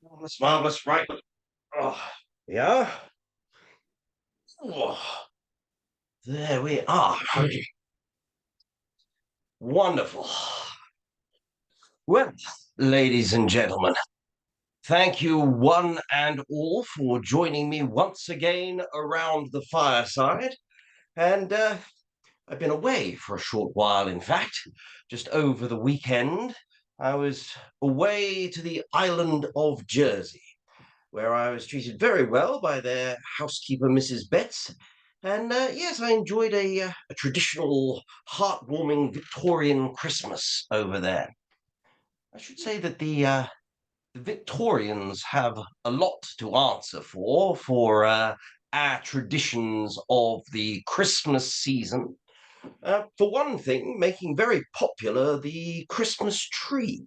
Oh, that's marvelous, right? Oh, yeah. Oh, there we are. Wonderful. Well, ladies and gentlemen, thank you one and all for joining me once again around the fireside. And I've been away for a short while, in fact, just over the weekend. I was away to the island of Jersey, where I was treated very well by their housekeeper, Mrs. Betts. And yes, I enjoyed a traditional, heartwarming Victorian Christmas over there. I should say that the Victorians have a lot to answer for our traditions of the Christmas season. For one thing, making very popular the Christmas tree.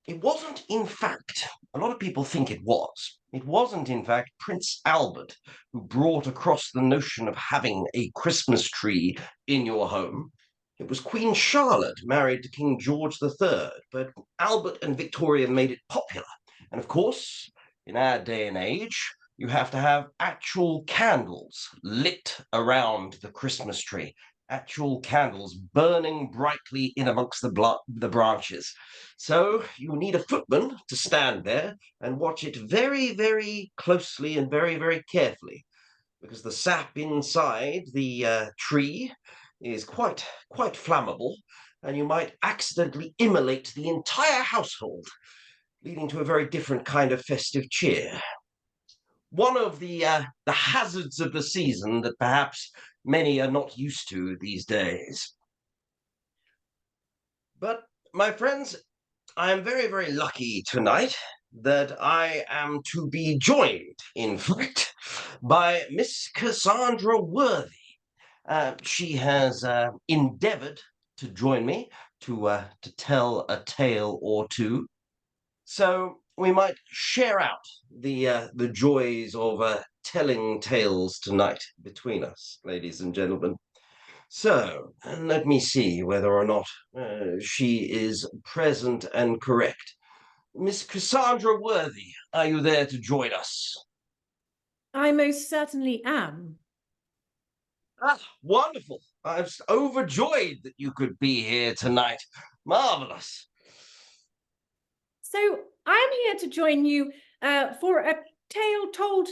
It wasn't, in fact, a lot of people think it was. It wasn't, in fact, Prince Albert who brought across the notion of having a Christmas tree in your home. It was Queen Charlotte, married to King George III, but Albert and Victoria made it popular. And of course, in our day and age, you have to have actual candles lit around the Christmas tree, actual candles burning brightly in amongst the branches. So you need a footman to stand there and watch it very, very closely and very, very carefully, because the sap inside the tree is quite flammable, and you might accidentally immolate the entire household, leading to a very different kind of festive cheer. One of the hazards of the season that perhaps many are not used to these days. But my friends, I am very, very lucky tonight that I am to be joined, in fact, by Miss Cassandra Worthy. She has endeavored to join me to tell a tale or two. So we might share out the joys of telling tales tonight between us, ladies and gentlemen. So let me see whether or not she is present and correct. Miss Cassandra Worthy, are you there to join us? I most certainly am. Ah, wonderful. I'm overjoyed that you could be here tonight. Marvelous. So I'm here to join you for a tale told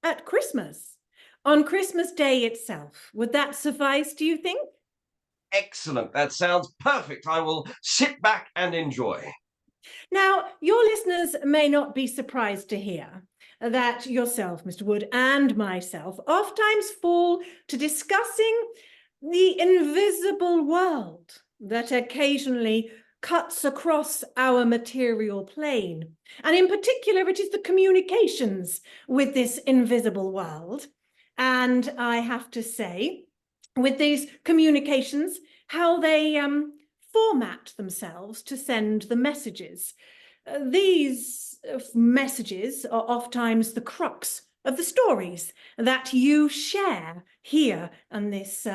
at Christmas, on Christmas Day itself. Would that suffice, do you think? Excellent. That sounds perfect. I will sit back and enjoy. Now, your listeners may not be surprised to hear that yourself, Mr. Wood, and myself oftentimes fall to discussing the invisible world that occasionally cuts across our material plane. And in particular, it is the communications with this invisible world. And I have to say, with these communications, how they format themselves to send the messages. These messages are oftentimes the crux of the stories that you share here in this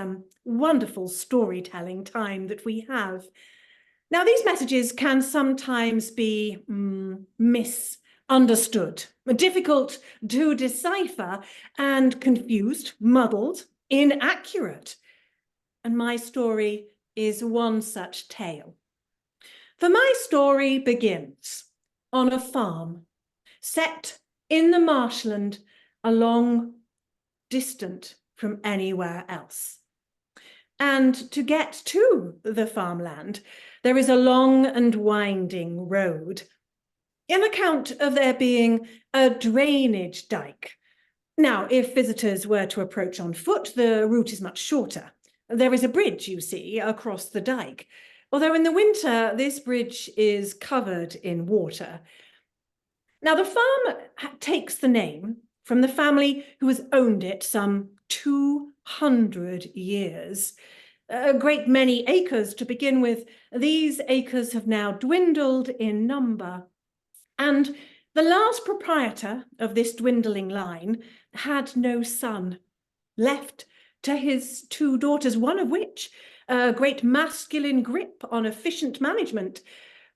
wonderful storytelling time that we have. Now, these messages can sometimes be misunderstood, difficult to decipher, and confused, muddled, inaccurate. And my story is one such tale. For my story begins on a farm set in the marshland, along distant from anywhere else. And to get to the farmland, there is a long and winding road, in account of there being a drainage dike. Now, if visitors were to approach on foot, the route is much shorter. There is a bridge, you see, across the dike, although in the winter this bridge is covered in water. Now, the farm takes the name from the family who has owned it some 200 years. A great many acres to begin with. These acres have now dwindled in number. And the last proprietor of this dwindling line had no son, left to his two daughters, one of which a great masculine grip on efficient management.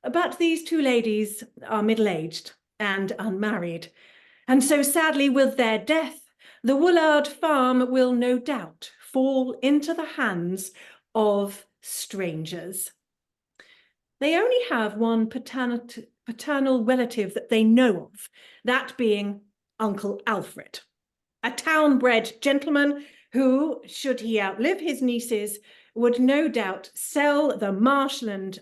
But these two ladies are middle-aged and unmarried. And so sadly, with their death, the Woolard farm will no doubt fall into the hands of strangers. They only have one paternal relative that they know of, that being Uncle Alfred, a town-bred gentleman who, should he outlive his nieces, would no doubt sell the Marshland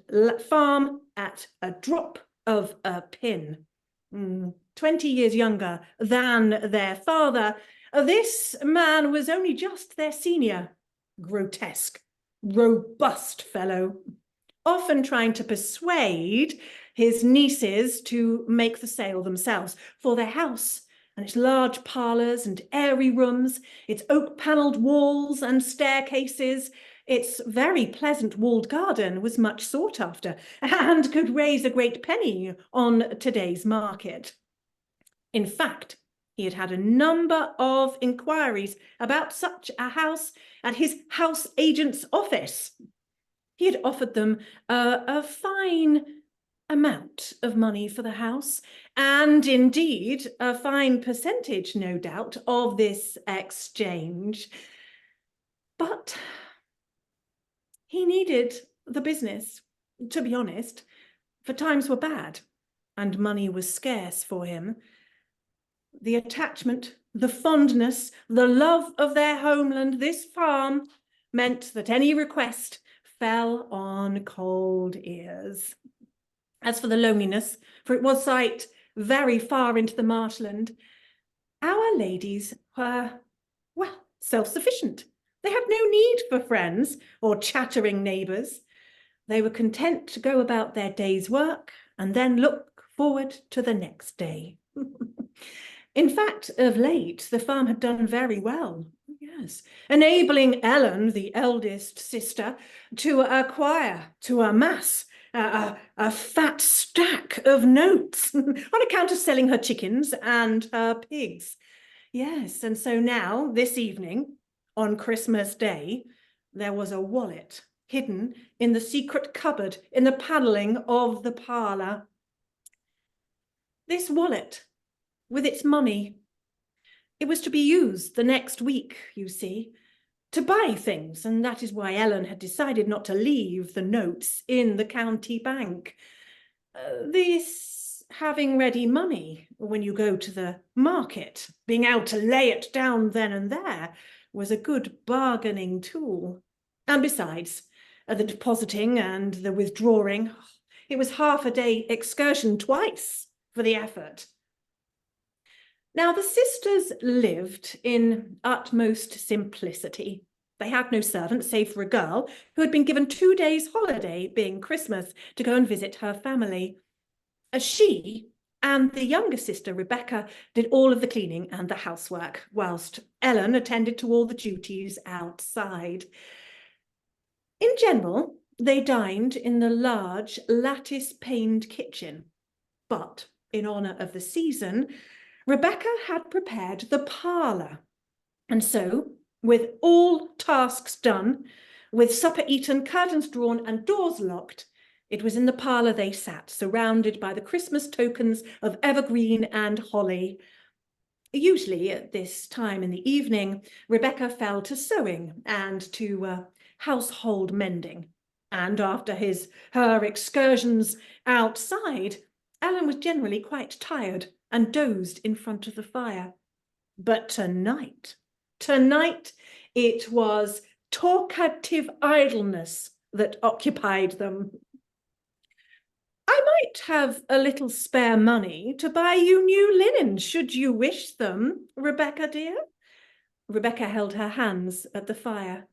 farm at a drop of a pin. 20 years younger than their father, this man was only just their senior. Grotesque, robust fellow, often trying to persuade his nieces to make the sale themselves for their house and its large parlours and airy rooms, its oak-panelled walls and staircases. Its very pleasant walled garden was much sought after and could raise a great penny on today's market. In fact, he had had a number of inquiries about such a house at his house agent's office. He had offered them a fine amount of money for the house, and indeed a fine percentage, no doubt, of this exchange. But he needed the business, to be honest, for times were bad and money was scarce for him. The attachment, the fondness, the love of their homeland, this farm, meant that any request fell on cold ears. As for the loneliness, for it was sight very far into the marshland, our ladies were, well, self-sufficient. They had no need for friends or chattering neighbours. They were content to go about their day's work and then look forward to the next day. In fact, of late, the farm had done very well, yes, enabling Ellen, the eldest sister, to amass a fat stack of notes on account of selling her chickens and her pigs. Yes, and so now, this evening, on Christmas Day, there was a wallet hidden in the secret cupboard in the panelling of the parlour. This wallet, with its money, it was to be used the next week, you see, to buy things, and that is why Ellen had decided not to leave the notes in the county bank. This having ready money when you go to the market, being able to lay it down then and there, was a good bargaining tool. And besides, the depositing and the withdrawing, it was half a day excursion twice for the effort. Now, the sisters lived in utmost simplicity. They had no servants save for a girl who had been given 2 days' holiday, being Christmas, to go and visit her family. She and the younger sister, Rebecca, did all of the cleaning and the housework, whilst Ellen attended to all the duties outside. In general, they dined in the large lattice-paned kitchen, but in honour of the season, Rebecca had prepared the parlour, and so, with all tasks done, with supper eaten, curtains drawn, and doors locked, it was in the parlour they sat, surrounded by the Christmas tokens of evergreen and holly. Usually at this time in the evening, Rebecca fell to sewing and to household mending, and after her excursions outside, Ellen was generally quite tired and dozed in front of the fire. But tonight, it was talkative idleness that occupied them. I might have a little spare money to buy you new linen, should you wish them, Rebecca dear. Rebecca held her hands at the fire.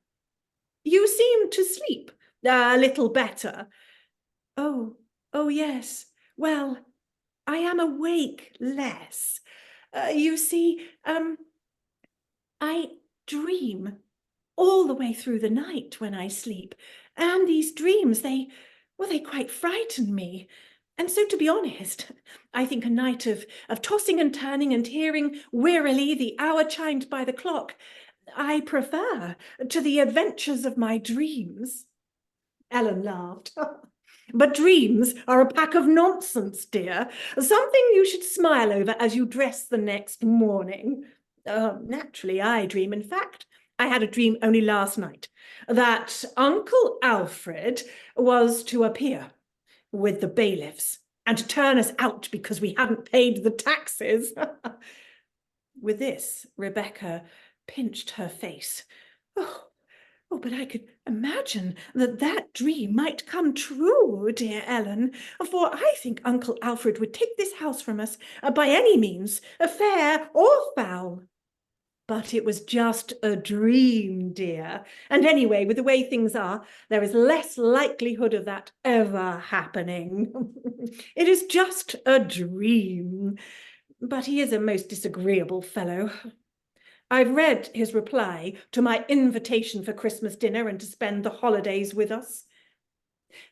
You seem to sleep a little better. Oh, yes. Well, I am awake less. You see, I dream all the way through the night when I sleep, and these dreams, they quite frighten me. And so, to be honest, I think a night of tossing and turning and hearing wearily the hour chimed by the clock, I prefer to the adventures of my dreams. Ellen laughed. But dreams are a pack of nonsense, dear. Something you should smile over as you dress the next morning. Naturally, I dream. In fact, I had a dream only last night that Uncle Alfred was to appear with the bailiffs and to turn us out because we hadn't paid the taxes. With this, Rebecca pinched her face. Oh, but I could imagine that dream might come true, dear Ellen, for I think Uncle Alfred would take this house from us by any means, fair or foul. But it was just a dream, dear. And anyway, with the way things are, there is less likelihood of that ever happening. It is just a dream. But he is a most disagreeable fellow. I've read his reply to my invitation for Christmas dinner and to spend the holidays with us.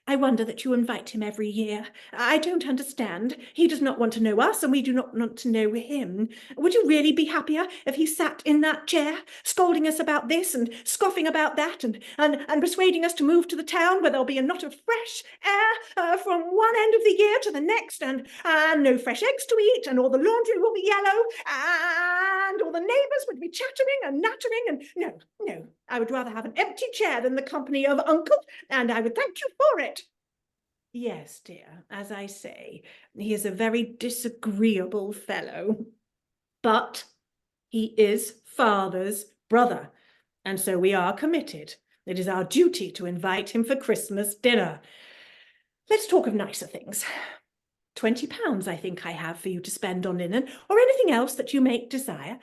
I wonder that you invite him every year. I don't understand. He does not want to know us, and we do not want to know him. Would you really be happier if he sat in that chair, scolding us about this and scoffing about that, and persuading us to move to the town where there'll be a lot of fresh air from one end of the year to the next, and no fresh eggs to eat, and all the laundry will be yellow, and all the neighbours would be chattering and nattering, and no, I would rather have an empty chair than the company of Uncle, and I would thank you for it. Yes, dear, as I say, he is a very disagreeable fellow. But he is father's brother, and so we are committed. It is our duty to invite him for Christmas dinner. Let's talk of nicer things. £20, I think I have for you to spend on linen, or anything else that you may desire,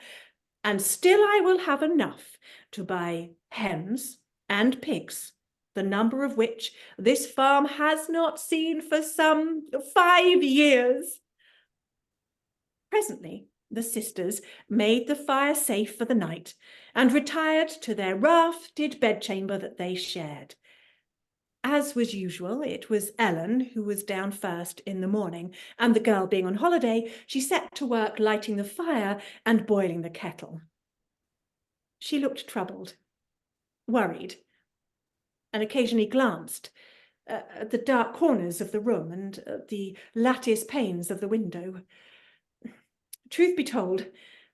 and still I will have enough to buy hens and pigs, the number of which this farm has not seen for some 5 years. Presently, the sisters made the fire safe for the night and retired to their rafted bedchamber that they shared. As was usual, it was Ellen who was down first in the morning, and the girl being on holiday, she set to work lighting the fire and boiling the kettle. She looked troubled, worried, and occasionally glanced at the dark corners of the room and the lattice panes of the window. Truth be told,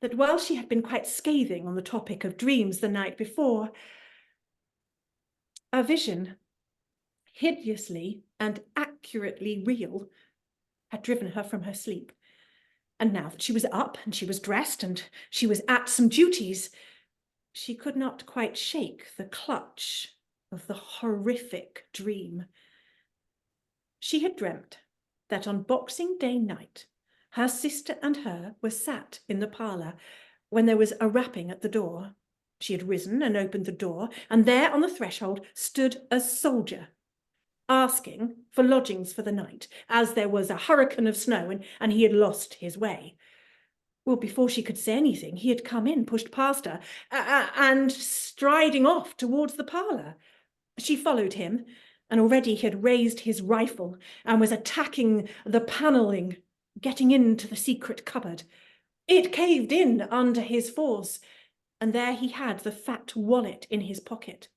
that while she had been quite scathing on the topic of dreams the night before, a vision, hideously and accurately real, had driven her from her sleep. And now that she was up and she was dressed and she was at some duties, she could not quite shake the clutch of the horrific dream. She had dreamt that on Boxing Day night, her sister and her were sat in the parlour when there was a rapping at the door. She had risen and opened the door, and there on the threshold stood a soldier, asking for lodgings for the night, as there was a hurricane of snow and he had lost his way. Well, before she could say anything, he had come in, pushed past her, and striding off towards the parlour. She followed him, and already he had raised his rifle and was attacking the panelling, getting into the secret cupboard. It caved in under his force, and there he had the fat wallet in his pocket.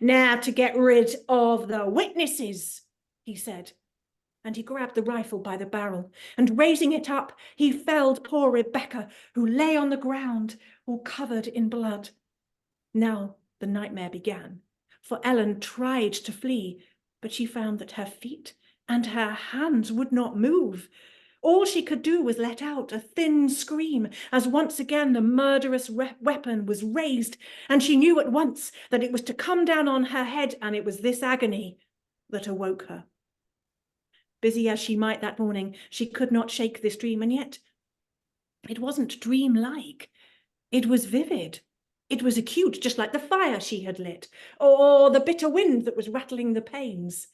"Now to get rid of the witnesses," he said, and he grabbed the rifle by the barrel, and raising it up, he felled poor Rebecca, who lay on the ground, all covered in blood. Now the nightmare began, for Ellen tried to flee, but she found that her feet and her hands would not move. All she could do was let out a thin scream as once again the murderous weapon was raised, and she knew at once that it was to come down on her head, and it was this agony that awoke her. Busy as she might that morning, she could not shake this dream, and yet it wasn't dream-like. It was vivid. It was acute, just like the fire she had lit, or the bitter wind that was rattling the panes.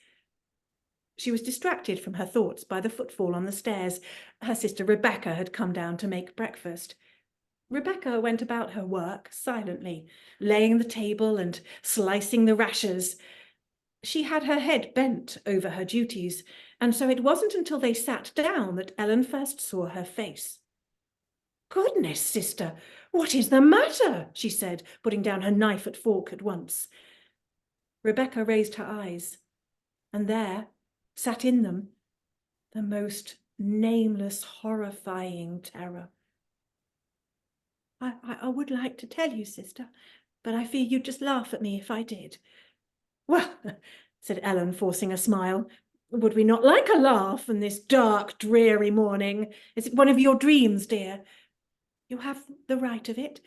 She was distracted from her thoughts by the footfall on the stairs. Her sister Rebecca had come down to make breakfast. Rebecca went about her work silently, laying the table and slicing the rashers. She had her head bent over her duties, and so it wasn't until they sat down that Ellen first saw her face. "Goodness, sister, what is the matter?" she said, putting down her knife and fork at once. Rebecca raised her eyes, and there, sat in them the most nameless, horrifying terror. I would like to tell you, sister, but I fear you'd just laugh at me if I did. Well, said Ellen, forcing a smile, would we not like a laugh in this dark, dreary morning? Is it one of your dreams, dear? You have the right of it,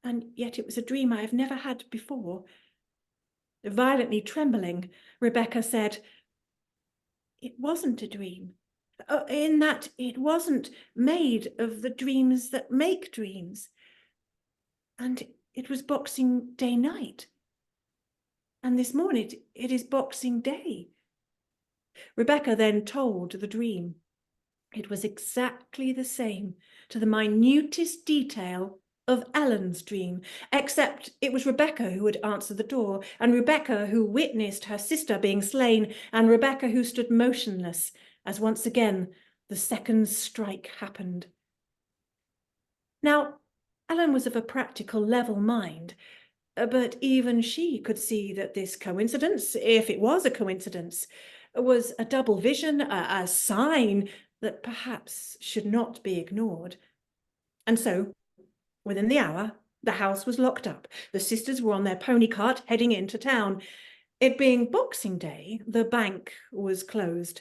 and yet it was a dream I have never had before. Violently trembling, Rebecca said, it wasn't a dream, in that it wasn't made of the dreams that make dreams. And it was Boxing Day night. And this morning it is Boxing Day. Rebecca then told the dream. It was exactly the same, to the minutest detail, of Ellen's dream, except it was Rebecca who had answered the door, and Rebecca who witnessed her sister being slain, and Rebecca who stood motionless as once again the second strike happened. Now, Ellen was of a practical, level mind, but even she could see that this coincidence, if it was a coincidence, was a double vision, a sign that perhaps should not be ignored. And so, within the hour, the house was locked up. The sisters were on their pony cart heading into town. It being Boxing Day, the bank was closed.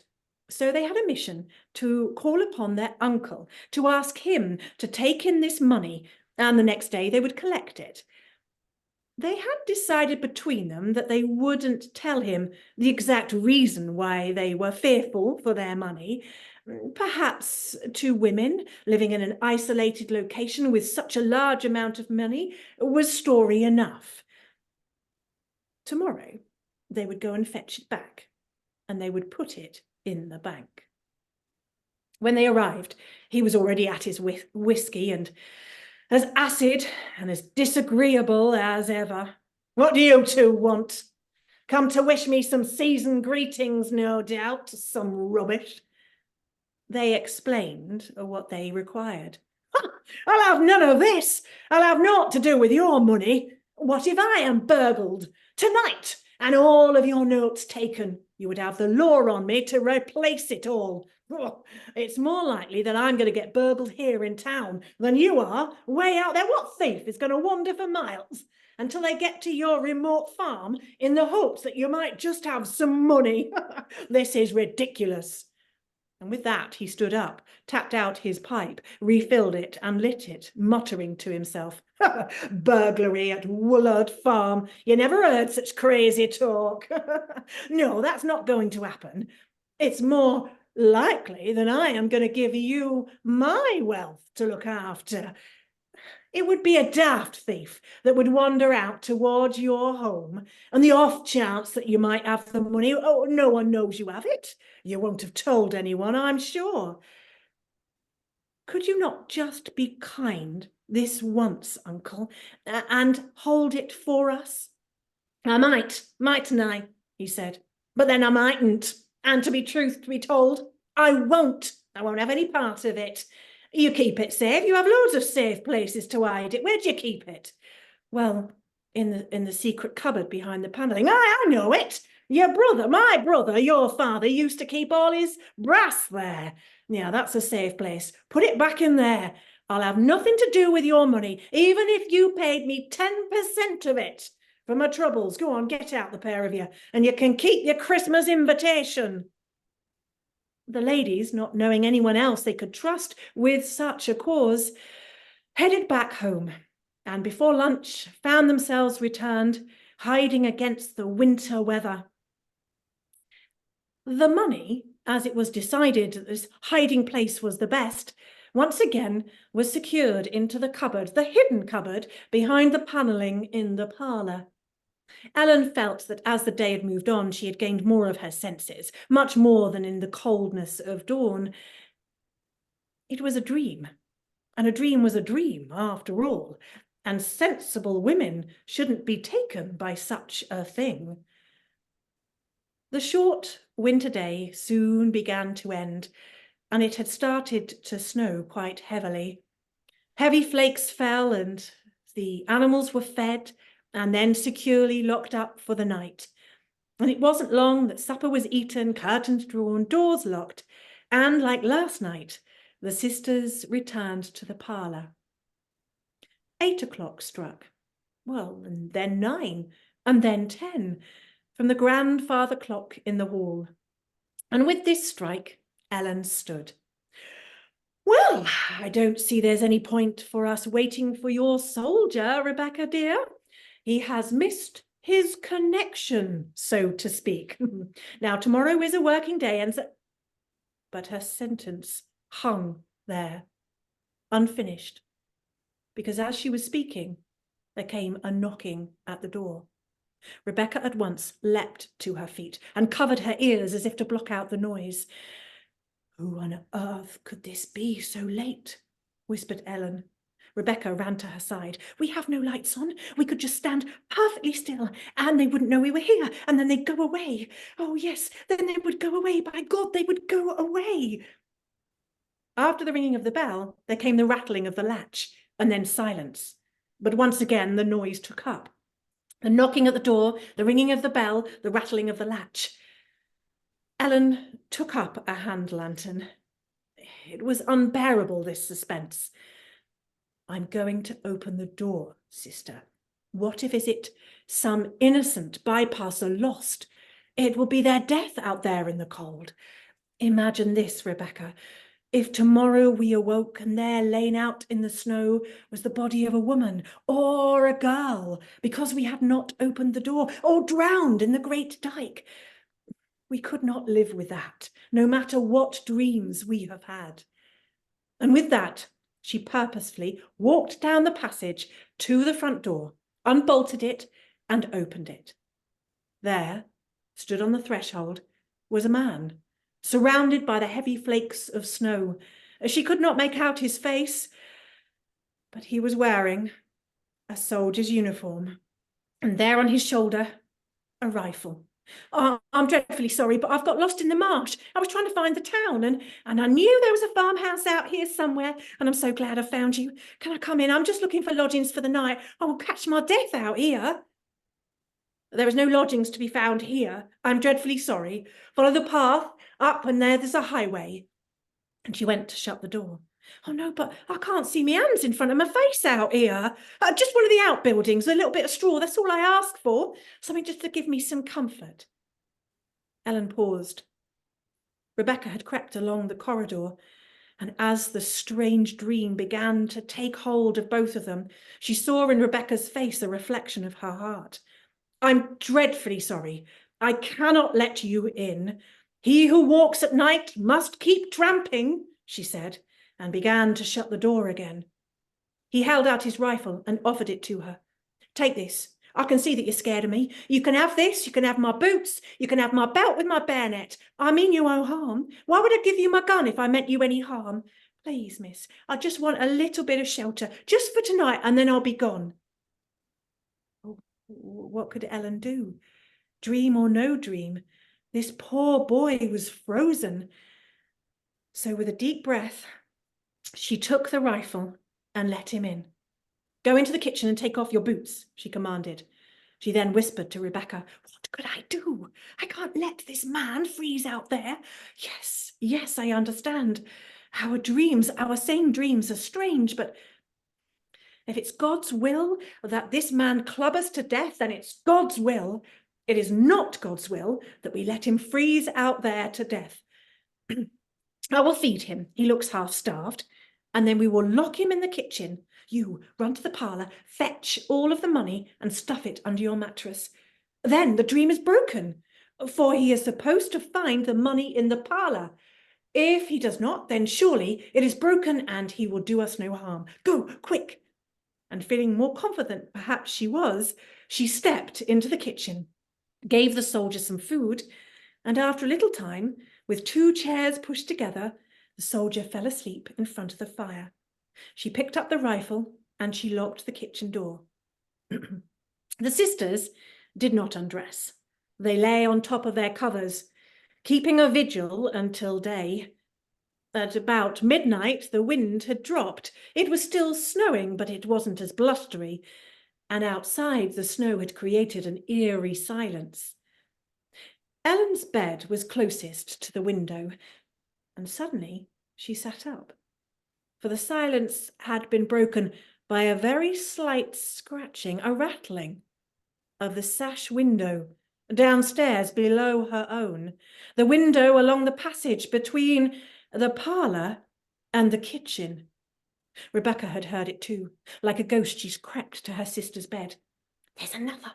So they had a mission to call upon their uncle, to ask him to take in this money, and the next day they would collect it. They had decided between them that they wouldn't tell him the exact reason why they were fearful for their money. Perhaps two women living in an isolated location with such a large amount of money was story enough. Tomorrow, they would go and fetch it back, and they would put it in the bank. When they arrived, he was already at his whiskey and as acid and as disagreeable as ever. What do you two want? Come to wish me some season greetings, no doubt, some rubbish. They explained what they required. I'll have none of this. I'll have naught to do with your money. What if I am burgled tonight and all of your notes taken? You would have the law on me to replace it all. Oh, it's more likely that I'm going to get burgled here in town than you are way out there. What thief is going to wander for miles until they get to your remote farm in the hopes that you might just have some money? This is ridiculous. And with that, he stood up, tapped out his pipe, refilled it and lit it, muttering to himself, burglary at Woolard Farm. You never heard such crazy talk. No, that's not going to happen. It's more likely that I am going to give you my wealth to look after. It would be a daft thief that would wander out towards your home, and the off chance that you might have the money, oh, no one knows you have it. You won't have told anyone, I'm sure. Could you not just be kind this once, uncle, and hold it for us? I might, mightn't I? He said, but then I mightn't. And to be told, I won't have any part of it. You keep it safe. You have loads of safe places to hide it. Where do you keep it? Well, in the secret cupboard behind the panelling. I know it. My brother, your father, used to keep all his brass there. Yeah, that's a safe place. Put it back in there. I'll have nothing to do with your money, even if you paid me 10% of it for my troubles. Go on, get out, the pair of you, and you can keep your Christmas invitation. The ladies, not knowing anyone else they could trust with such a cause, headed back home, and before lunch found themselves returned, hiding against the winter weather. The money, as it was decided that this hiding place was the best, once again was secured into the cupboard, the hidden cupboard behind the panelling in the parlour. Ellen felt that as the day had moved on, she had gained more of her senses, much more than in the coldness of dawn. It was a dream, and a dream was a dream after all, and sensible women shouldn't be taken by such a thing. The short winter day soon began to end, and it had started to snow quite heavily. Heavy flakes fell, and the animals were fed and then securely locked up for the night. And it wasn't long that supper was eaten, curtains drawn, doors locked, and like last night, the sisters returned to the parlour. 8 o'clock struck. Well, and then 9, and then 10, from the grandfather clock in the hall. And with this strike, Ellen stood. Well, I don't see there's any point for us waiting for your soldier, Rebecca dear. He has missed his connection, so to speak. Now, tomorrow is a working day, and so... But her sentence hung there, unfinished, because as she was speaking, there came a knocking at the door. Rebecca at once leapt to her feet and covered her ears as if to block out the noise. Who on earth could this be so late? Whispered Ellen. Rebecca ran to her side. We have no lights on. We could just stand perfectly still and they wouldn't know we were here, and then they'd go away. Oh yes, then they would go away. By God, they would go away. After the ringing of the bell, there came the rattling of the latch, and then silence. But once again the noise took up. The knocking at the door, the ringing of the bell, the rattling of the latch. Ellen took up a hand lantern. It was unbearable, this suspense. I'm going to open the door, sister. What if is it some innocent bypasser lost? It will be their death out there in the cold. Imagine this, Rebecca. If tomorrow we awoke and there laying out in the snow was the body of a woman or a girl because we had not opened the door, or drowned in the great dike. We could not live with that, no matter what dreams we have had. And with that, she purposefully walked down the passage to the front door, unbolted it, and opened it. There, stood on the threshold, was a man, surrounded by the heavy flakes of snow. She could not make out his face, but he was wearing a soldier's uniform, and there on his shoulder, a rifle. Oh, I'm dreadfully sorry, but I've got lost in the marsh. I was trying to find the town, and I knew there was a farmhouse out here somewhere, and I'm so glad I found you. Can I come in? I'm just looking for lodgings for the night. I will catch my death out here. There is no lodgings to be found here. I'm dreadfully sorry. Follow the path up, and there's a highway. And she went to shut the door. Oh no, but I can't see my hands in front of my face out here. Just one of the outbuildings, a little bit of straw, that's all I ask for. Something just to give me some comfort. Ellen paused. Rebecca had crept along the corridor, and as the strange dream began to take hold of both of them, she saw in Rebecca's face a reflection of her heart. I'm dreadfully sorry. I cannot let you in. He who walks at night must keep tramping, she said, and began to shut the door again. He held out his rifle and offered it to her. Take this. I can see that you're scared of me. You can have this. You can have my boots. You can have my belt with my bayonet. I mean you no harm. Why would I give you my gun if I meant you any harm? Please, miss, I just want a little bit of shelter, just for tonight, and then I'll be gone. Oh, what could Ellen do? Dream or no dream, this poor boy was frozen. So with a deep breath, she took the rifle and let him in. Go into the kitchen and take off your boots, she commanded. She then whispered to Rebecca, what could I do? I can't let this man freeze out there. Yes, I understand. Our dreams, our same dreams are strange, but if it's God's will that this man club us to death, then it's God's will. It is not God's will that we let him freeze out there to death. I will feed him. He looks half-starved. And then we will lock him in the kitchen. You run to the parlour, fetch all of the money and stuff it under your mattress. Then the dream is broken, for he is supposed to find the money in the parlour. If he does not, then surely it is broken and he will do us no harm. Go, quick. And feeling more confident perhaps she stepped into the kitchen, gave the soldier some food, and after a little time, with 2 chairs pushed together, the soldier fell asleep in front of the fire. She picked up the rifle and she locked the kitchen door. The sisters did not undress. They lay on top of their covers, keeping a vigil until day. At about midnight, the wind had dropped. It was still snowing, but it wasn't as blustery, and outside the snow had created an eerie silence. Ellen's bed was closest to the window, and suddenly she sat up, for the silence had been broken by a very slight scratching, a rattling of the sash window downstairs below her own, the window along the passage between the parlour and the kitchen. Rebecca had heard it too. Like a ghost, she crept to her sister's bed. "There's another.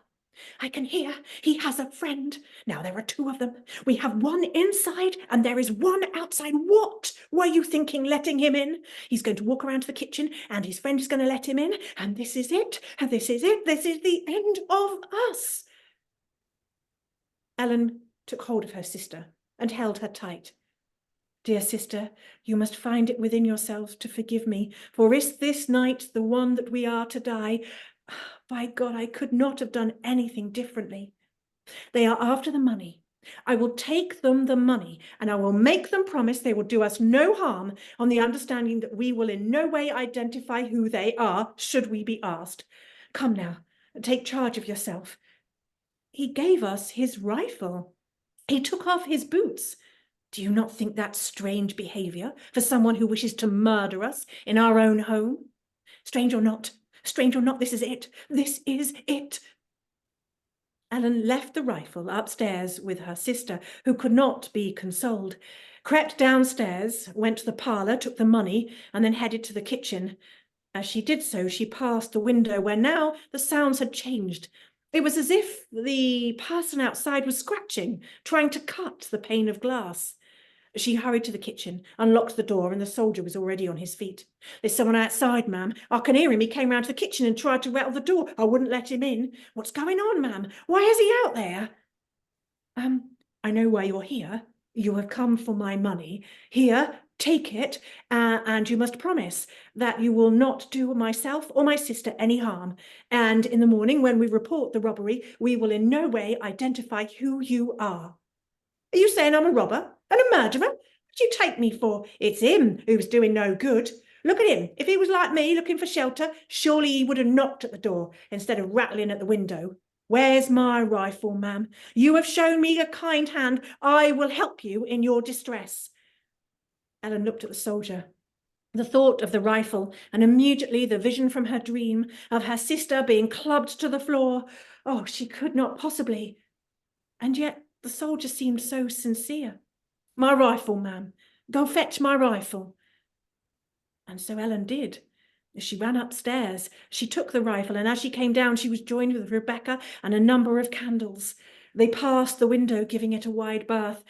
I can hear. He has a friend. Now there are two of them. We have one inside and there is one outside. What were you thinking, letting him in? He's going to walk around to the kitchen and his friend is going to let him in. And this is it. And this is it. This is the end of us." Ellen took hold of her sister and held her tight. "Dear sister, you must find it within yourselves to forgive me, for is this night the one that we are to die? By God, I could not have done anything differently. They are after the money. I will take them the money, and I will make them promise they will do us no harm, on the understanding that we will in no way identify who they are, should we be asked. Come now, take charge of yourself." He gave us his rifle. He took off his boots. Do you not think that strange behaviour for someone who wishes to murder us in our own home? Strange or not, this is it. This is it. Ellen left the rifle upstairs with her sister, who could not be consoled, crept downstairs, went to the parlour, took the money, and then headed to the kitchen. As she did so, she passed the window where now the sounds had changed. It was as if the person outside was scratching, trying to cut the pane of glass. She hurried to the kitchen, unlocked the door, and the soldier was already on his feet. "There's someone outside, ma'am. I can hear him. He came round to the kitchen and tried to rattle the door. I wouldn't let him in. What's going on, ma'am? Why is he out there?" I know why you're here. You have come for my money. Here, take it, and you must promise that you will not do myself or my sister any harm. And in the morning, when we report the robbery, we will in no way identify who you are." "Are you saying I'm a robber and a murderer? What do you take me for? It's him who's doing no good. Look at him. If he was like me, looking for shelter, surely he would have knocked at the door instead of rattling at the window. Where's my rifle, ma'am? You have shown me a kind hand. I will help you in your distress." Ellen looked at the soldier. The thought of the rifle, and immediately the vision from her dream of her sister being clubbed to the floor. Oh, she could not possibly. And yet the soldier seemed so sincere. "My rifle, ma'am. Go fetch my rifle." And so Ellen did. She ran upstairs. She took the rifle, and as she came down, she was joined with Rebecca and a number of candles. They passed the window, giving it a wide berth.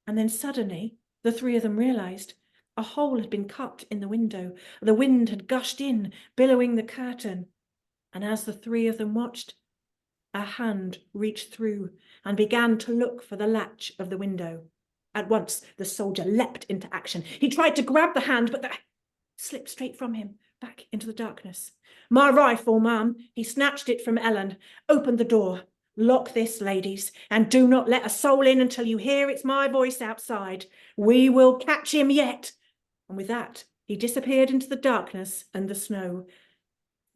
And then suddenly, the three of them realized a hole had been cut in the window. The wind had gushed in, billowing the curtain. And as the three of them watched, a hand reached through and began to look for the latch of the window. At once, the soldier leapt into action. He tried to grab the hand, but that slipped straight from him, back into the darkness. "My rifle, ma'am." He snatched it from Ellen, opened the door. "Lock this, ladies, and do not let a soul in until you hear it's my voice outside. We will catch him yet." And with that, he disappeared into the darkness and the snow.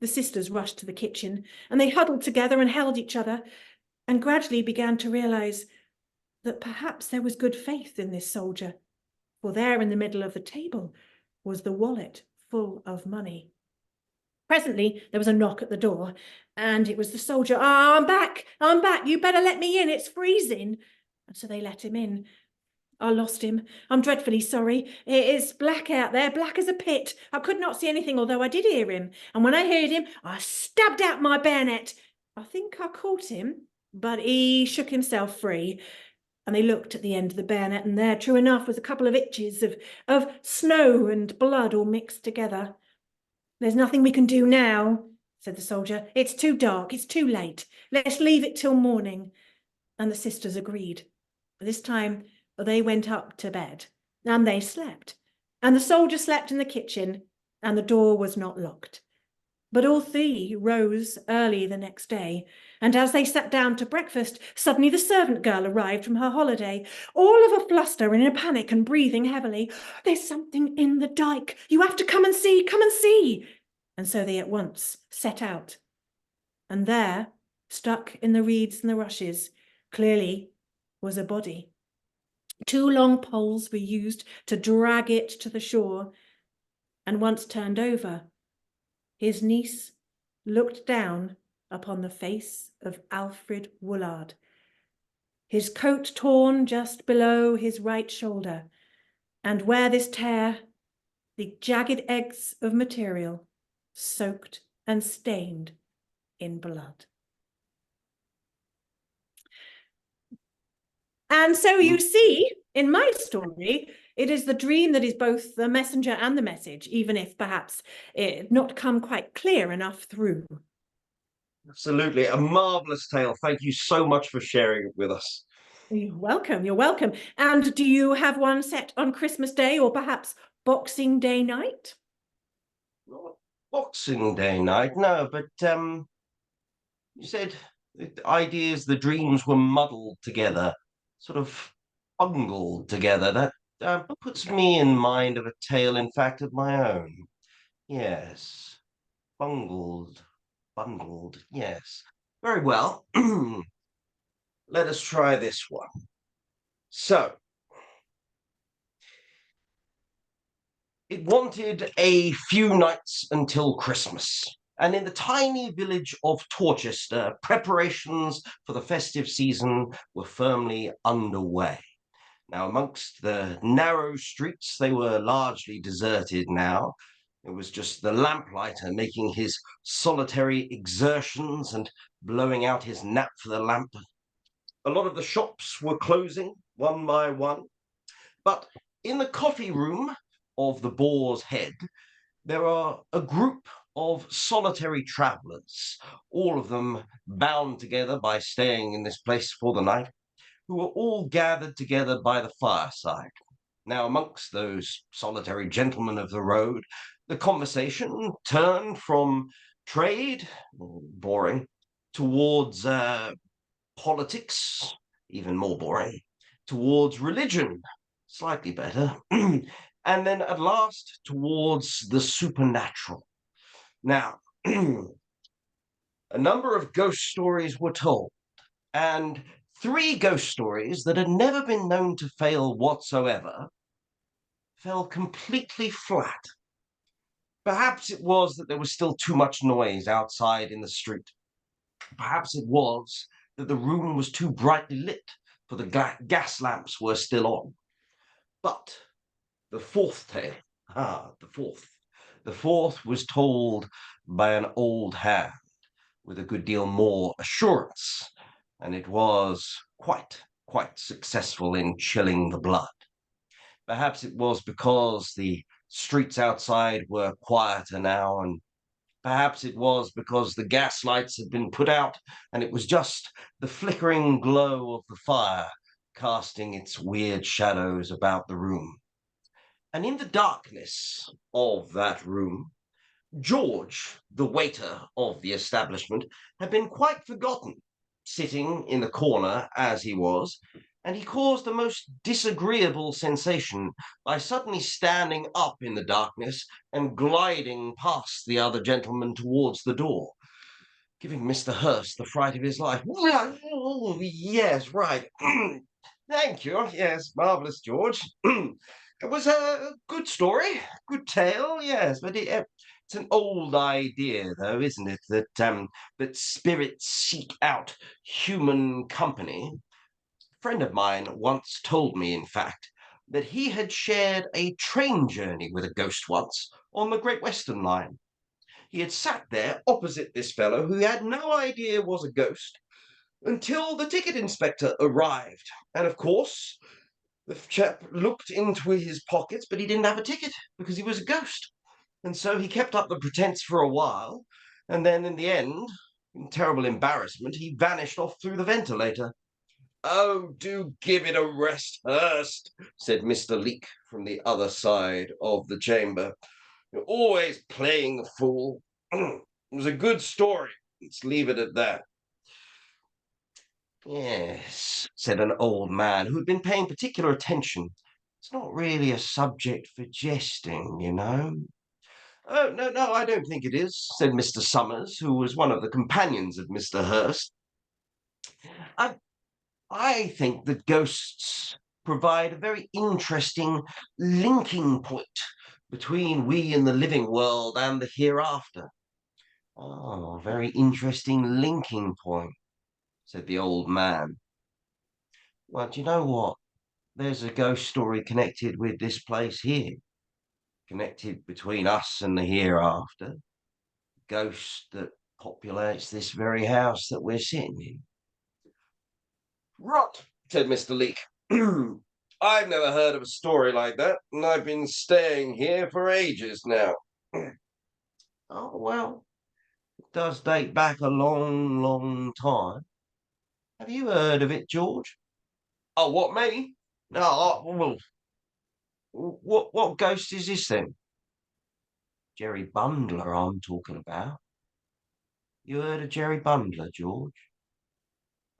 The sisters rushed to the kitchen, and they huddled together and held each other, and gradually began to realize that perhaps there was good faith in this soldier, for there in the middle of the table was the wallet full of money. Presently there was a knock at the door, and it was the soldier. "Oh, I'm back. You better let me in. It's freezing." And so they let him in. "I lost him. I'm dreadfully sorry. It is black out there, black as a pit. I could not see anything, although I did hear him. And when I heard him, I stabbed out my bayonet. I think I caught him, but he shook himself free." And they looked at the end of the bayonet, and there, true enough, was a couple of itches of snow and blood all mixed together. "There's nothing we can do now," said the soldier. "It's too dark. It's too late. Let's leave it till morning." And the sisters agreed. This time they went up to bed, and they slept. And the soldier slept in the kitchen, and the door was not locked. But all three rose early the next day, and as they sat down to breakfast, suddenly the servant girl arrived from her holiday, all of a fluster and in a panic and breathing heavily. "There's something in the dike. You have to come and see, come and see." And so they at once set out. And there, stuck in the reeds and the rushes, clearly was a body. 2 long poles were used to drag it to the shore, and once turned over, his niece looked down upon the face of Alfred Woolard, his coat torn just below his right shoulder, and where this tear, the jagged eggs of material soaked and stained in blood. And so you see, in my story, it is the dream that is both the messenger and the message, even if perhaps it not come quite clear enough through. Absolutely. A marvelous tale. Thank you so much for sharing it with us. You're welcome, you're welcome. And do you have one set on Christmas Day or perhaps Boxing Day night? Not Boxing Day night, no, but you said the ideas, the dreams were muddled together, sort of bungled together. That puts me in mind of a tale, in fact, of my own. Yes, bungled, bundled, yes. Very well. Let us try this one. So, it wanted a few nights until Christmas, and in the tiny village of Torchester, preparations for the festive season were firmly underway. Now, amongst the narrow streets, they were largely deserted now. It was just the lamplighter making his solitary exertions and blowing out his nap for the lamp. A lot of the shops were closing one by one, but in the coffee room of the Boar's Head, there are a group of solitary travellers, all of them bound together by staying in this place for the night, who are all gathered together by the fireside. Now, amongst those solitary gentlemen of the road, the conversation turned from trade, boring, towards politics, even more boring, towards religion, slightly better, and then at last towards the supernatural. Now, a number of ghost stories were told, and 3 ghost stories that had never been known to fail whatsoever fell completely flat. Perhaps it was that there was still too much noise outside in the street. Perhaps it was that the room was too brightly lit, for the gas lamps were still on. But the fourth tale, the fourth was told by an old hand with a good deal more assurance, and it was quite successful in chilling the blood. Perhaps it was because the streets outside were quieter now, and perhaps it was because the gas lights had been put out and it was just the flickering glow of the fire casting its weird shadows about the room. And in the darkness of that room, George, the waiter of the establishment, had been quite forgotten, sitting in the corner as he was, and he caused a most disagreeable sensation by suddenly standing up in the darkness and gliding past the other gentleman towards the door, giving Mr. Hurst the fright of his life. Oh, yes, right. Thank you. Yes, marvellous, George. It was a good story, good tale, yes, but it's an old idea, though, isn't it, that spirits seek out human company. A friend of mine once told me, in fact, that he had shared a train journey with a ghost once on the Great Western Line. He had sat there opposite this fellow who he had no idea was a ghost until the ticket inspector arrived. And of course, the chap looked into his pockets, but he didn't have a ticket because he was a ghost. And so he kept up the pretense for a while, and then in the end, in terrible embarrassment, he vanished off through the ventilator. "Oh, do give it a rest, Hurst," said Mr. Leake from the other side of the chamber. "You're always playing the fool. It was a good story. Let's leave it at that." "Yes," said an old man who had been paying particular attention. "It's not really a subject for jesting, you know." "Oh, no, I don't think it is," said Mr. Summers, who was one of the companions of Mr. Hurst. "I I think that ghosts provide a very interesting linking point between we in the living world and the hereafter. Oh, very interesting linking point, said the old man. Well, do you know what? There's a ghost story connected with this place here, connected between us and the hereafter. Ghost that populates this very house that we're sitting in. Rot, said Mr. Leake. I've never heard of a story like that, and I've been staying here for ages now. Oh, well, it does date back a long, long time. Have you heard of it, George? Oh, what, me? No, well, what ghost is this then? Jerry Bundler I'm talking about. You heard of Jerry Bundler, George?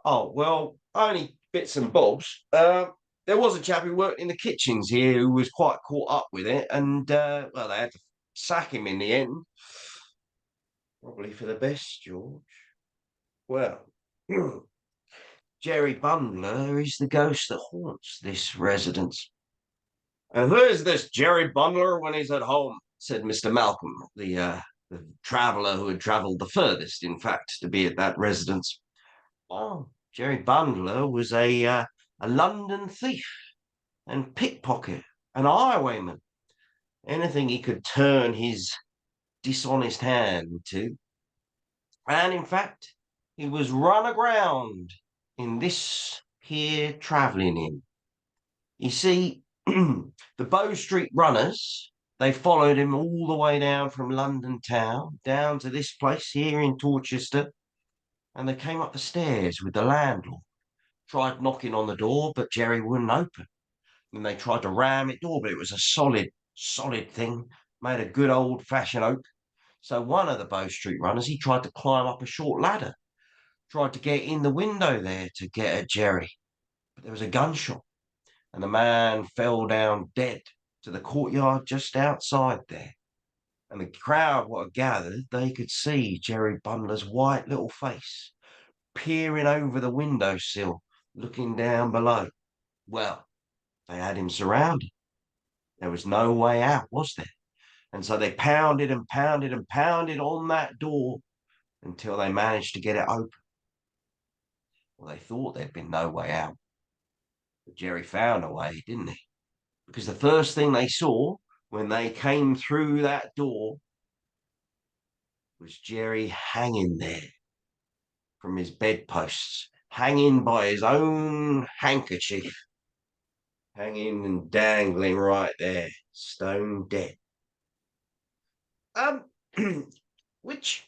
Oh, well, only bits and bobs. There was a chap who worked in the kitchens here who was quite caught up with it, and, well, they had to sack him in the end. Probably for the best, George. Well, Jerry Bundler is the ghost that haunts this residence. And who is this Jerry Bundler when he's at home? Said Mr. Malcolm, the traveller who had travelled the furthest, in fact, to be at that residence. Oh, Jerry Bundler was a London thief and pickpocket, an highwayman, anything he could turn his dishonest hand to. And in fact, he was run aground in this here travelling in. You see, the Bow Street runners, they followed him all the way down from London town, down to this place here in Torchester, and they came up the stairs with the landlord. Tried knocking on the door, but Jerry wouldn't open. And they tried to ram it door, but it was a solid thing, made of good old-fashioned oak. So one of the Bow Street runners, he tried to climb up a short ladder, tried to get in the window there to get at Jerry, but there was a gunshot, and the man fell down dead to the courtyard just outside there. And the crowd what had gathered, they could see Jerry Bundler's white little face peering over the windowsill, looking down below. Well, they had him surrounded. There was no way out, was there? And so they pounded and pounded and pounded on that door until they managed to get it open. Well, they thought there'd been no way out. But Jerry found a way, didn't he? Because the first thing they saw when they came through that door was Jerry hanging there from his bedposts, hanging by his own handkerchief, hanging and dangling right there, stone dead. Um, which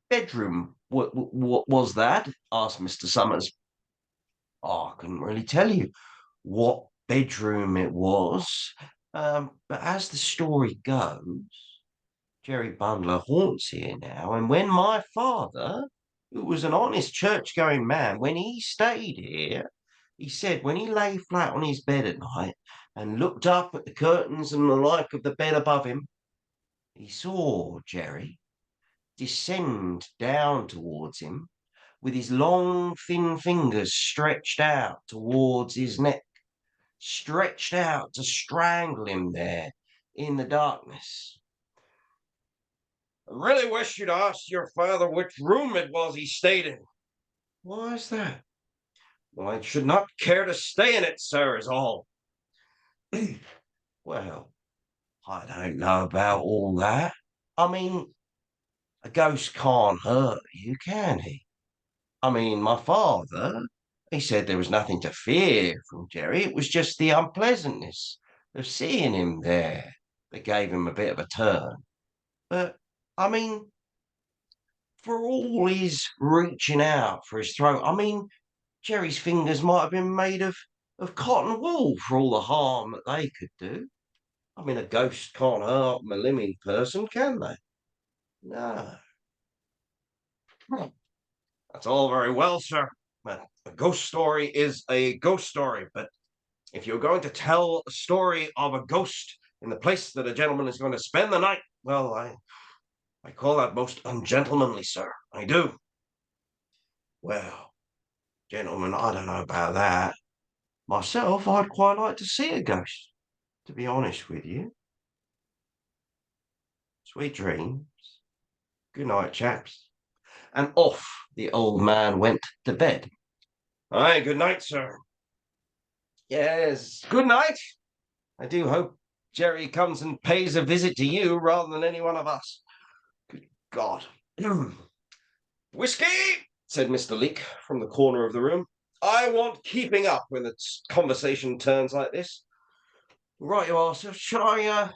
bedroom what was that? Asked Mr. Summers. Oh, I couldn't really tell you what bedroom it was. But as the story goes, Jerry Bundler haunts here now, and when my father, who was an honest church-going man, when he stayed here, he said when he lay flat on his bed at night and looked up at the curtains and the like of the bed above him, he saw Jerry descend down towards him with his long, thin fingers stretched out towards his neck, stretched out to strangle him there in the darkness. I really wish you'd asked your father which room it was he stayed in. Why is that? Well, I should not care to stay in it, sir, is all. Well, I don't know about all that. I mean, a ghost can't hurt you, can he? I mean, my father, he said there was nothing to fear from Jerry. It was just the unpleasantness of seeing him there that gave him a bit of a turn. But, I mean, for all his reaching out for his throat, I mean, Jerry's fingers might have been made of cotton wool for all the harm that they could do. I mean, a ghost can't hurt a living person, can they? No. That's all very well, sir. But a ghost story is a ghost story. But if you're going to tell a story of a ghost in the place that a gentleman is going to spend the night, well, I call that most ungentlemanly, sir. I do. Well, Gentlemen, I don't know about that. Myself, I'd quite like to see a ghost, to be honest with you. Sweet dreams. Good night, chaps. And off the old man went to bed. Aye, good night, sir. Yes, good night. I do hope Jerry comes and pays a visit to you rather than any one of us. Good God. Whiskey, said Mr. Leake from the corner of the room. I want keeping up when the conversation turns like this. Right you are, sir. Shall I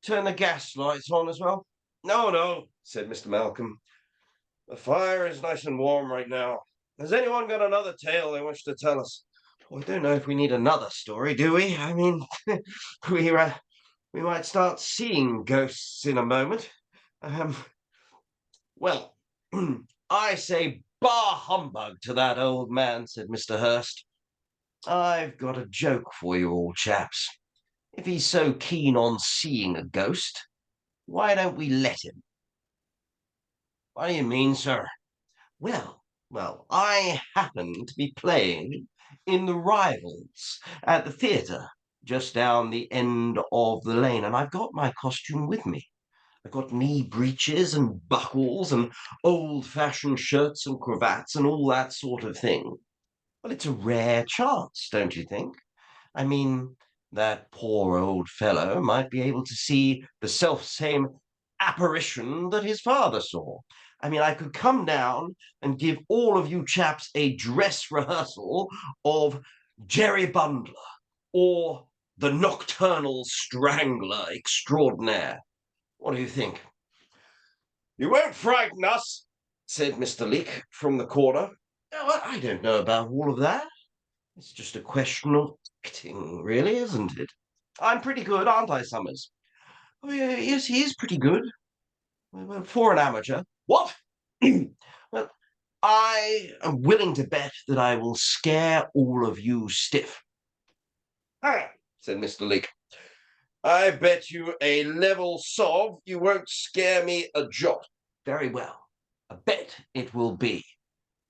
turn the gas lights on as well? No, no, said Mr. Malcolm. The fire is nice and warm right now. Has anyone got another tale they wish to tell us? I don't know if we need another story, do we? I mean, we we might start seeing ghosts in a moment. Um, well, I say bar humbug to that old man, said Mr. Hurst. I've got a joke for you all chaps. If he's so keen on seeing a ghost, why don't we let him? What do you mean, sir? Well, I happen to be playing in the Rivals at the theatre just down the end of the lane, and I've got my costume with me. I've got knee breeches and buckles and old-fashioned shirts and cravats and all that sort of thing. Well, it's a rare chance, don't you think? I mean, that poor old fellow might be able to see the self-same apparition that his father saw. I mean, I could come down and give all of you chaps a dress rehearsal of Jerry Bundler or the Nocturnal Strangler Extraordinaire. What do you think? You won't frighten us, said Mr. Leake from the corner. Oh, I don't know about all of that. It's just a question of acting, really, isn't it? I'm pretty good, aren't I, Summers? Oh, yeah, yes, he is pretty good. Well, for an amateur. What? Well, I am willing to bet that I will scare all of you stiff. Ah, said Mr. Leake. I bet you a level sov you won't scare me a jot. Very well. A bet it will be.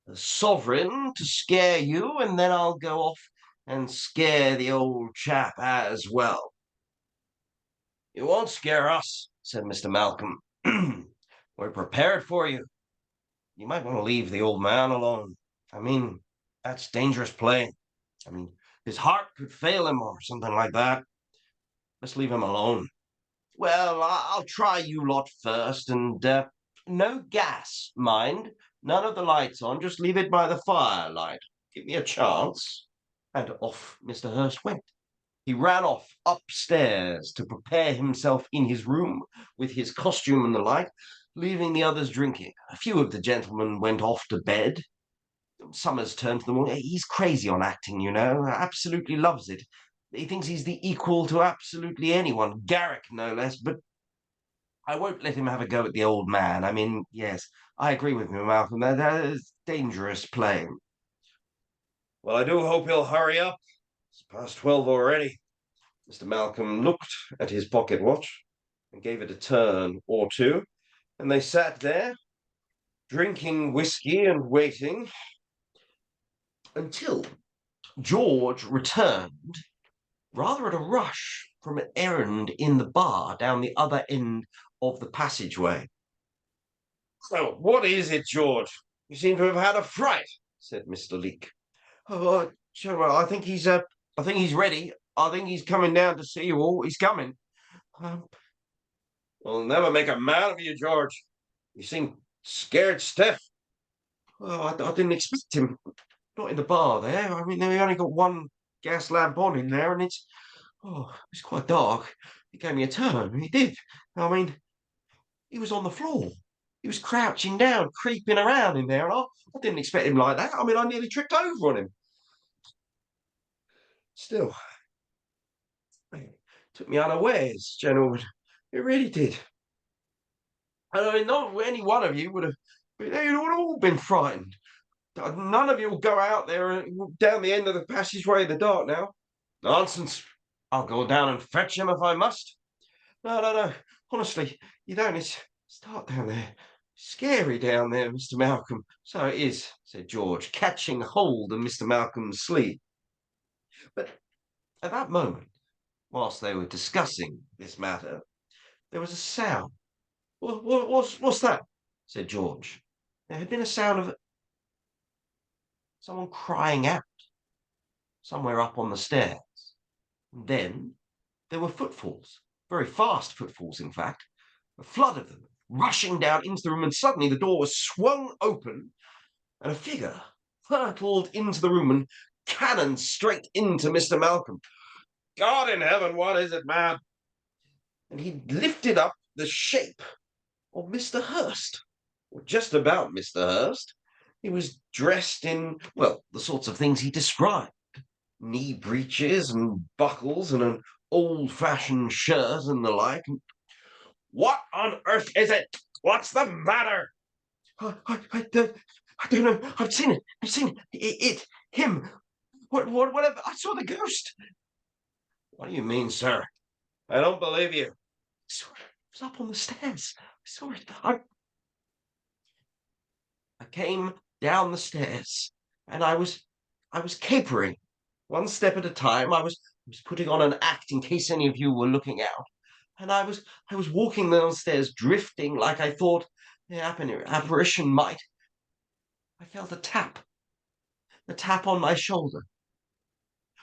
A sovereign to scare you, and then I'll go off and scare the old chap as well. You won't scare us, said Mr. Malcolm. We're prepared for you. You might want to leave the old man alone. I mean, that's dangerous play. I mean, his heart could fail him or something like that. Let's leave him alone. Well, I'll try you lot first, and no gas, mind. None of the lights on. Just leave it by the firelight. Give me a chance. And off Mr. Hurst went. He ran off upstairs to prepare himself in his room with his costume and the like, leaving the others drinking. A few of the gentlemen went off to bed. Summers turned to them all. He's crazy on acting, you know, absolutely loves it. He thinks he's the equal to absolutely anyone, Garrick no less, but I won't let him have a go at the old man. I mean, yes, I agree with you, Malcolm. That is dangerous playing. Well, I do hope he'll hurry up. It's past 12 already. Mr. Malcolm looked at his pocket watch and gave it a turn or two, and they sat there, drinking whiskey and waiting until George returned, rather at a rush, from an errand in the bar down the other end of the passageway. "Oh, what is it, George? You seem to have had a fright," said Mr. Leake. "Oh, well, I think he's ready. I think he's coming down to see you all. He's coming." Um, "We'll never make a man of you, George. You seem scared stiff." "Well, I didn't expect him. Not in the bar there. I mean, we only got one gas lamp on in there, and it's quite dark. He gave me a turn. He did. I mean, he was on the floor. He was crouching down, creeping around in there, and I didn't expect him like that. I mean, I nearly tripped over on him. Still, it took me unawares, gentlemen. It really did. I mean, not any one of you would have, you'd all been frightened. None of you will go out there and down the end of the passageway in the dark now. Nonsense. I'll go down and fetch him if I must. No. Honestly, you don't. It's dark down there. Scary down there, Mr. Malcolm. So it is, said George, catching hold of Mr. Malcolm's sleeve. But at that moment, whilst they were discussing this matter, there was a sound. What's that? Said George. There had been a sound of someone crying out somewhere up on the stairs. And then there were footfalls, very fast footfalls, in fact, a flood of them, rushing down into the room, and suddenly the door was swung open, and a figure hurtled into the room and cannoned straight into Mr. Malcolm. God in heaven, what is it, man? And he lifted up the shape of Mr. Hurst, or just about Mr. Hurst. He was dressed in, well, the sorts of things he described: knee breeches and buckles and an old-fashioned shirt and the like. What on earth is it? What's the matter? I don't know. I've seen it. I've seen it. Him. Whatever. I saw the ghost. What do you mean, sir? I don't believe you. I saw it. It was up on the stairs. I saw it. I came down the stairs, and I was capering, one step at a time. I was putting on an act in case any of you were looking out, and I was walking downstairs, drifting like I thought the apparition might. I felt a tap on my shoulder.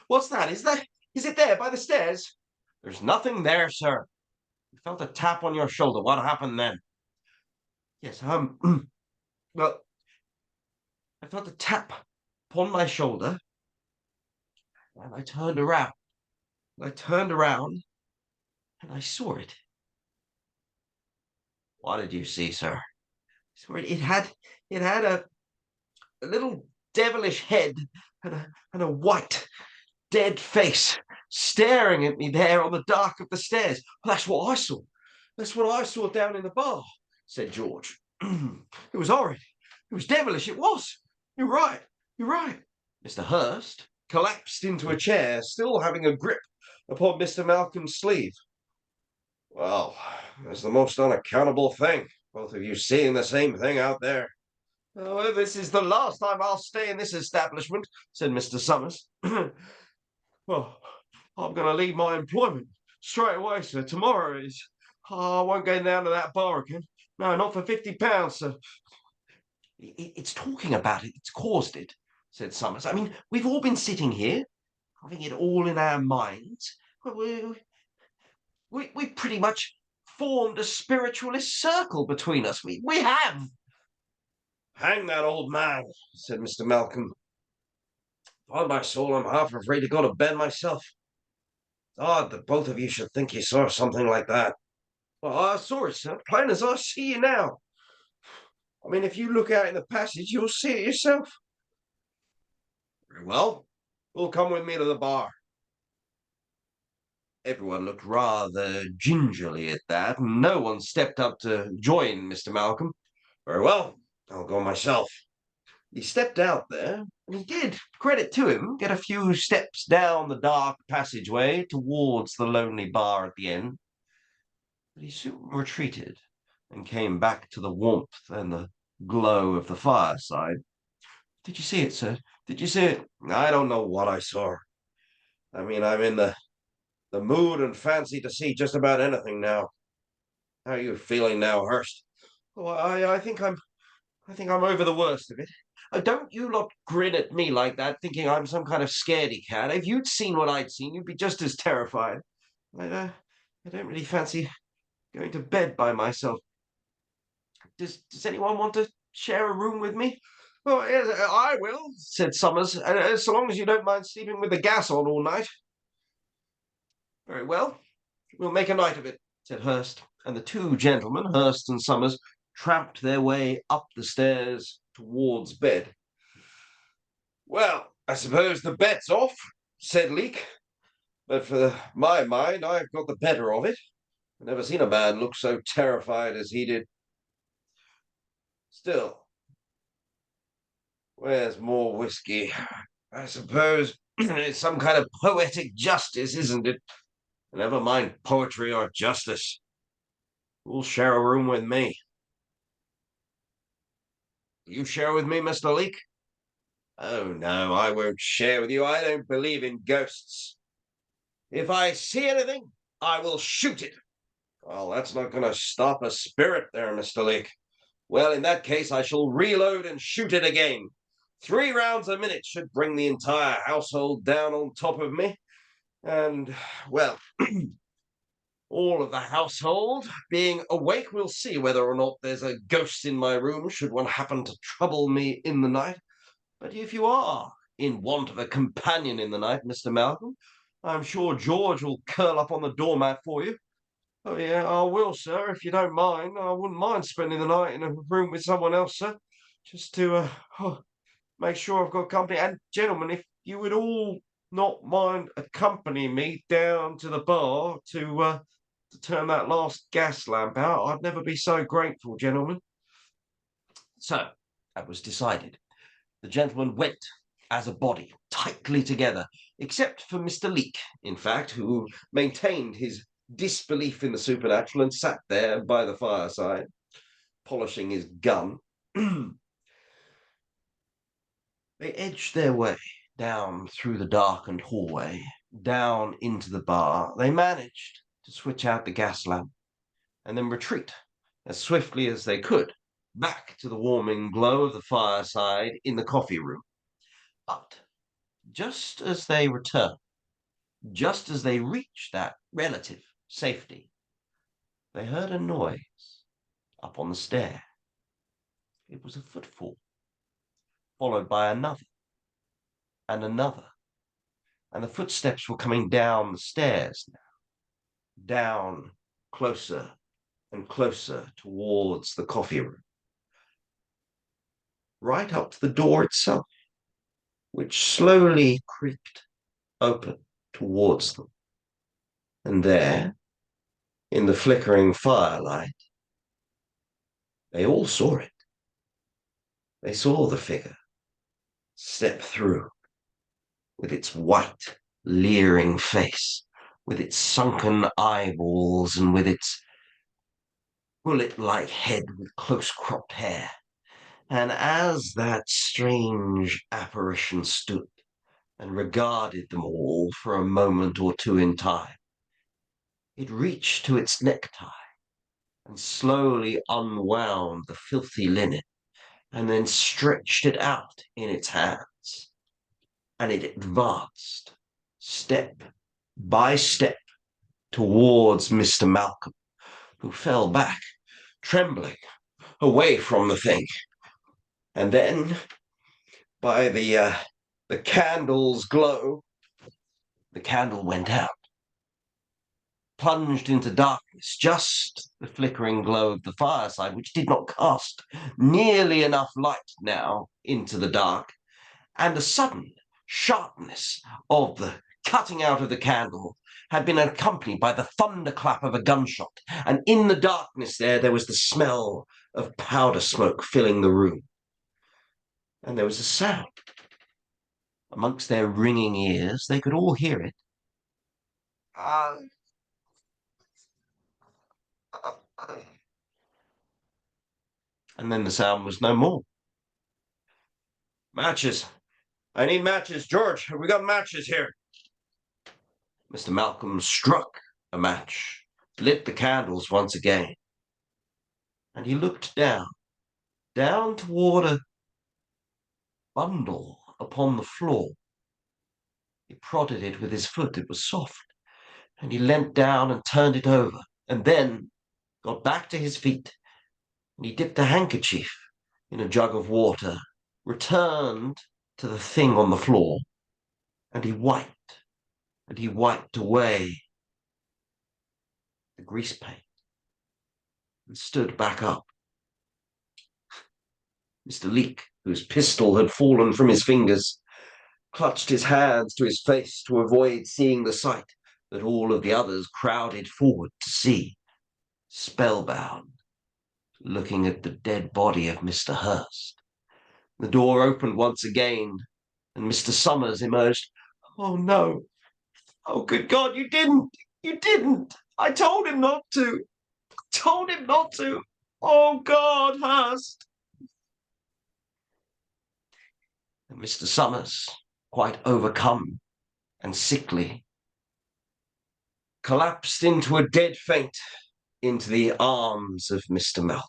What's that? Is it there by the stairs? There's nothing there, sir. You felt a tap on your shoulder. What happened then? Yes, well, I felt a tap upon my shoulder, and I turned around. And I saw it. What did you see, sir? So it had a little devilish head and a white, dead face staring at me there on the dark of the stairs. That's what I saw. That's what I saw down in the bar, said George. It was horrid. It was devilish. It was. You're right. You're right. Mr. Hurst collapsed into a chair, still having a grip upon Mr. Malcolm's sleeve. Well, that's the most unaccountable thing. Both of you seeing the same thing out there. Oh, this is the last time I'll stay in this establishment, said Mr. Summers. Well, I'm going to leave my employment straight away, sir. Tomorrow is. Oh, I won't go down to that bar again. No, not for £50, sir. It's talking about it. It's caused it, said Summers. I mean, we've all been sitting here, having it all in our minds. We pretty much formed a spiritualist circle between us. We have. Hang that old man, said Mr. Malcolm. On my soul, I'm half afraid to go to bed myself. Odd that both of you should think you saw something like that. Well, I saw it, sir, plain as I see you now. I mean, if you look out in the passage, you'll see it yourself. Very well, we'll come with me to the bar. Everyone looked rather gingerly at that, and no one stepped up to join Mr. Malcolm. Very well, I'll go myself. He stepped out there, and he did, credit to him, get a few steps down the dark passageway towards the lonely bar at the end. But he soon retreated and came back to the warmth and the glow of the fireside. Did you see it, sir? Did you see it? I don't know what I saw. I mean, I'm in the mood and fancy to see just about anything now. How are you feeling now, Hurst? Oh, I think I'm over the worst of it. Don't you lot grin at me like that, thinking I'm some kind of scaredy cat. If you'd seen what I'd seen, you'd be just as terrified. I don't really fancy going to bed by myself. Does anyone want to share a room with me? Oh, yes, I will, said Summers, so long as you don't mind sleeping with the gas on all night. Very well, we'll make a night of it, said Hurst, and the two gentlemen, Hurst and Summers, tramped their way up the stairs towards bed. Well, I suppose the bet's off, said Leek, but for my mind, I've got the better of it. I've never seen a man look so terrified as he did. Still, where's more whiskey? I suppose it's some kind of poetic justice, isn't it? Never mind poetry or justice. Who'll share a room with me? You share with me, Mr. Leek? Oh, no, I won't share with you. I don't believe in ghosts. If I see anything, I will shoot it. Well, that's not going to stop a spirit there, Mr. Leek. Well, in that case, I shall reload and shoot it again. 3 rounds a minute should bring the entire household down on top of me. And, well, all of the household being awake, we'll see whether or not there's a ghost in my room should one happen to trouble me in the night. But if you are in want of a companion in the night, Mr. Malcolm, I'm sure George will curl up on the doormat for you. Oh, yeah, I will, sir, if you don't mind. I wouldn't mind spending the night in a room with someone else, sir, just to make sure I've got company. And, gentlemen, if you would all not mind accompanying me down to the bar to turn that last gas lamp out, I'd never be so grateful, gentlemen. So, that was decided. The gentlemen went as a body, tightly together, except for Mr. Leek, in fact, who maintained his disbelief in the supernatural and sat there by the fireside, polishing his gun. They edged their way down through the darkened hallway, down into the bar. They managed to switch out the gas lamp and then retreat as swiftly as they could back to the warming glow of the fireside in the coffee room. But just as they returned, just as they reached that relative safety, they heard a noise up on the stair. It was a footfall, followed by another and another, and the footsteps were coming down the stairs now, down closer and closer towards the coffee room, right up to the door itself, which slowly creaked open towards them. And there, in the flickering firelight, they all saw it. They saw the figure step through with its white, leering face, with its sunken eyeballs, and with its bullet-like head with close-cropped hair. And as that strange apparition stood and regarded them all for a moment or two in time, it reached to its necktie and slowly unwound the filthy linen and then stretched it out in its hands. And it advanced, step by step, towards Mr. Malcolm, who fell back, trembling, away from the thing. And then, by the candle's glow, the candle went out, plunged into darkness, just the flickering glow of the fireside, which did not cast nearly enough light now into the dark, and the sudden sharpness of the cutting out of the candle had been accompanied by the thunderclap of a gunshot, and in the darkness there was the smell of powder smoke filling the room. And there was a sound. Amongst their ringing ears, they could all hear it. And then the sound was no more. Matches. I need matches. George, have we got matches here? Mr. Malcolm struck a match, lit the candles once again, and he looked down toward a bundle upon the floor. He prodded it with his foot. It was soft, and he leant down and turned it over, and then got back to his feet, and he dipped a handkerchief in a jug of water, returned to the thing on the floor, and he wiped away the grease paint and stood back up. Mr. Leek, whose pistol had fallen from his fingers, clutched his hands to his face to avoid seeing the sight that all of the others crowded forward to see, spellbound, looking at the dead body of Mr. Hurst. The door opened once again, and Mr. Summers emerged. "Oh, no. Oh, good God, you didn't. You didn't. I told him not to. Told him not to. Oh, God, Hurst." And Mr. Summers, quite overcome and sickly, collapsed into a dead faint into the arms of Mr. Malcolm.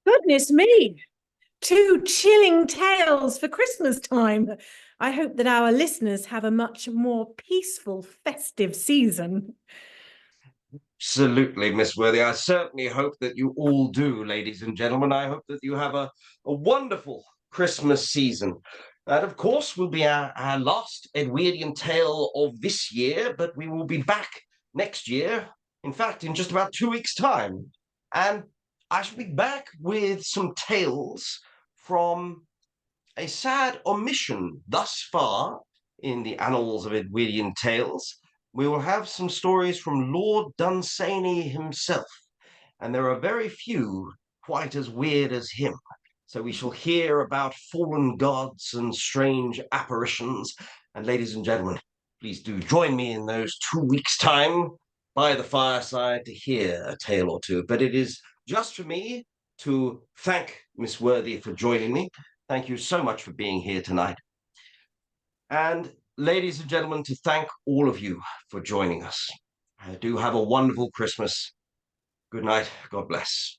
Goodness me, two chilling tales for Christmas time. I hope that our listeners have a much more peaceful, festive season. Absolutely, Miss Worthy. I certainly hope that you all do, ladies and gentlemen. I hope that you have a wonderful Christmas season. That, of course, will be our last Edwardian tale of this year, but we will be back next year. In fact, in just about 2 weeks' time. And I shall be back with some tales from a sad omission thus far in the annals of Edwardian tales. We will have some stories from Lord Dunsany himself, and there are very few quite as weird as him. So we shall hear about fallen gods and strange apparitions. And ladies and gentlemen, please do join me in those 2 weeks' time by the fireside to hear a tale or two. But it is just for me to thank Miss Worthy for joining me. Thank you so much for being here tonight. And ladies and gentlemen, to thank all of you for joining us. Do have a wonderful Christmas. Good night. God bless.